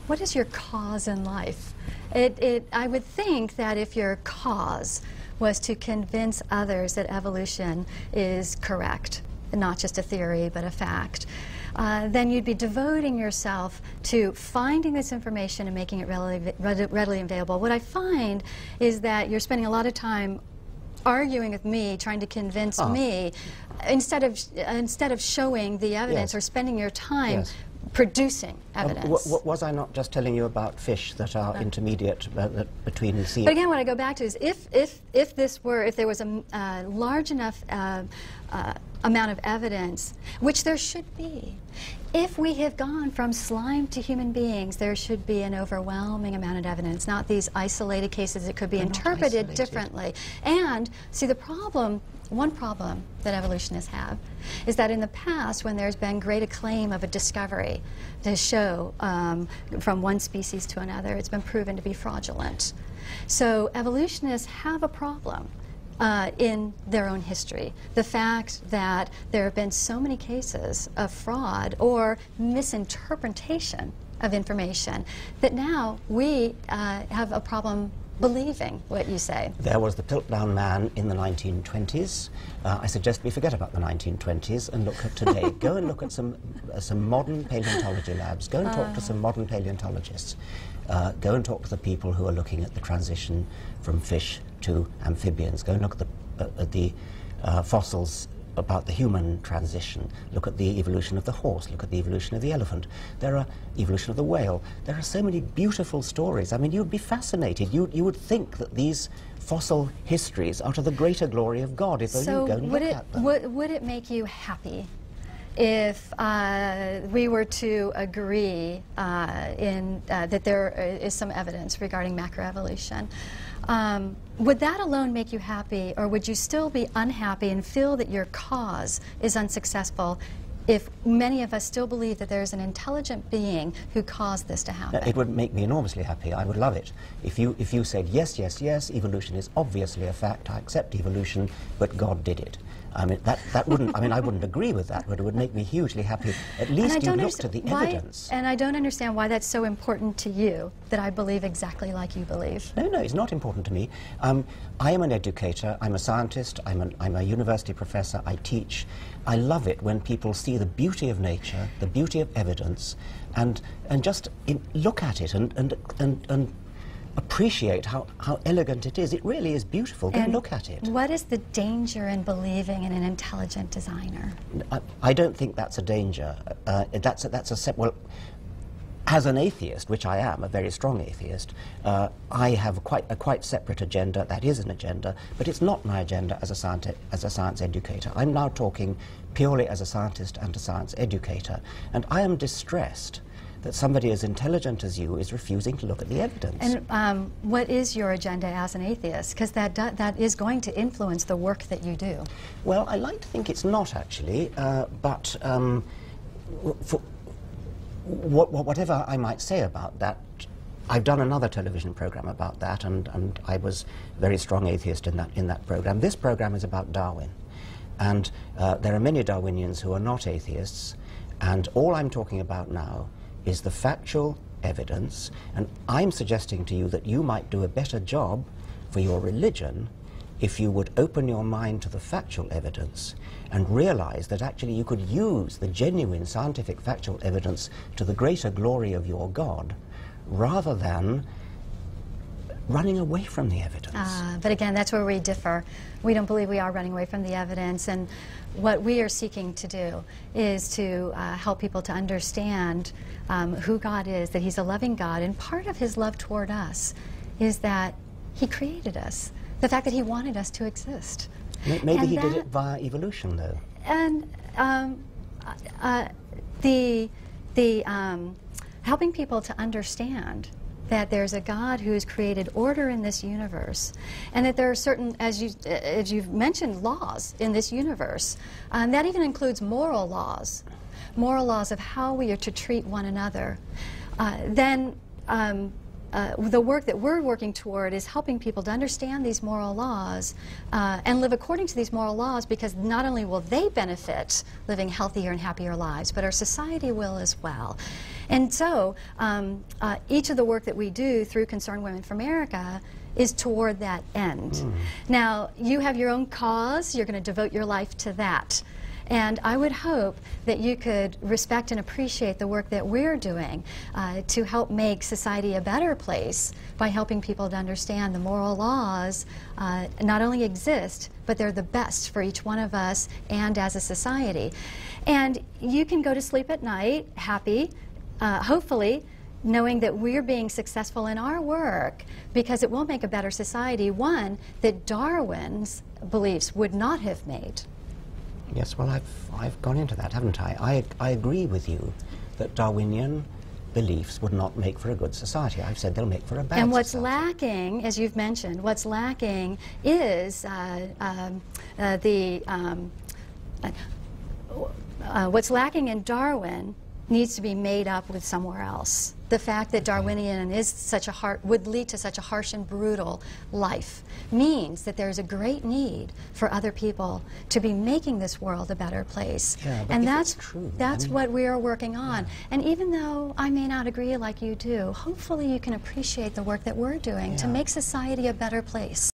what is your cause in life? I would think that if your cause was to convince others that evolution is correct, not just a theory, but a fact, then you'd be devoting yourself to finding this information and making it readily available. What I find is that you're spending a lot of time arguing with me, trying to convince me, instead of showing the evidence or spending your time producing evidence. Was I not just telling you about fish that are intermediate between the sea? But again, what I go back to is if there was a large enough amount of evidence, which there should be, if we have gone from slime to human beings, there should be an overwhelming amount of evidence, not these isolated cases that could be interpreted differently. And see, the problem, one problem that evolutionists have is that in the past, when there's been great acclaim of a discovery to show from one species to another, it's been proven to be fraudulent. So evolutionists have a problem in their own history. The fact that there have been so many cases of fraud or misinterpretation of information that now we have a problem believing what you say. There was the Piltdown Man in the 1920s. I suggest we forget about the 1920s and look at today. Go and look at some modern paleontology labs. Go and talk to some modern paleontologists. Go and talk to the people who are looking at the transition from fish to amphibians. Go and look at the fossils about the human transition. Look at the evolution of the horse. Look at the evolution of the elephant. There are evolution of the whale. There are so many beautiful stories. I mean, you'd be fascinated. You would think that these fossil histories are to the greater glory of God if only you go and look at them. Would it make you happy if we were to agree that there is some evidence regarding macroevolution? Would that alone make you happy, or would you still be unhappy and feel that your cause is unsuccessful if many of us still believe that there's an intelligent being who caused this to happen? It would make me enormously happy. I would love it. If you said, yes, yes, yes, evolution is obviously a fact, I accept evolution, but God did it. I mean, that wouldn't, I mean, I wouldn't agree with that, but it would make me hugely happy. At least you looked at the evidence. And I don't understand why that's so important to you, that I believe exactly like you believe. No, no, it's not important to me. I am an educator, I'm a scientist, I'm a university professor, I teach. I love it when people see the beauty of nature, the beauty of evidence, and just look at it and appreciate how elegant it is. It really is beautiful. Go and look at it. What is the danger in believing in an intelligent designer? I don't think that's a danger. Well, as an atheist, which I am, a very strong atheist, I have a quite separate agenda. That is an agenda, but it's not my agenda as a science educator. I'm now talking purely as a scientist and a science educator, and I am distressed that somebody as intelligent as you is refusing to look at the evidence. And what is your agenda as an atheist? Because that is going to influence the work that you do. Well, I like to think it's not, actually, but whatever I might say about that, I've done another television program about that, and I was a very strong atheist in that program. This program is about Darwin, and there are many Darwinians who are not atheists, and all I'm talking about now is the factual evidence, and I'm suggesting to you that you might do a better job for your religion if you would open your mind to the factual evidence and realize that actually you could use the genuine scientific factual evidence to the greater glory of your God, rather than running away from the evidence. But again, that's where we differ. We don't believe we are running away from the evidence, and what we are seeking to do is to help people to understand who God is, that He's a loving God, and part of His love toward us is that He created us, the fact that He wanted us to exist. Maybe He did it via evolution, though. And helping people to understand that there's a God who's created order in this universe, and that there are certain, as you've mentioned, laws in this universe. That even includes moral laws of how we are to treat one another. Then the work that we're working toward is helping people to understand these moral laws and live according to these moral laws, because not only will they benefit living healthier and happier lives, but our society will as well. And so each of the work that we do through Concerned Women for America is toward that end. Now, you have your own cause. You're going to devote your life to that. And I would hope that you could respect and appreciate the work that we're doing to help make society a better place by helping people to understand the moral laws not only exist, but they're the best for each one of us and as a society. And you can go to sleep at night happy, hopefully, knowing that we're being successful in our work, because it will make a better society, one that Darwin's beliefs would not have made. Yes, well, I've gone into that, haven't I? I agree with you that Darwinian beliefs would not make for a good society. I've said they'll make for a bad society. And what's lacking, as you've mentioned, what's lacking is what's lacking in Darwin needs to be made up with somewhere else. The fact that Darwinian is such a would lead to such a harsh and brutal life means that there's a great need for other people to be making this world a better place. Yeah, but and that's true. That's what we are working on. Yeah. And even though I may not agree like you do, hopefully you can appreciate the work that we're doing to make society a better place.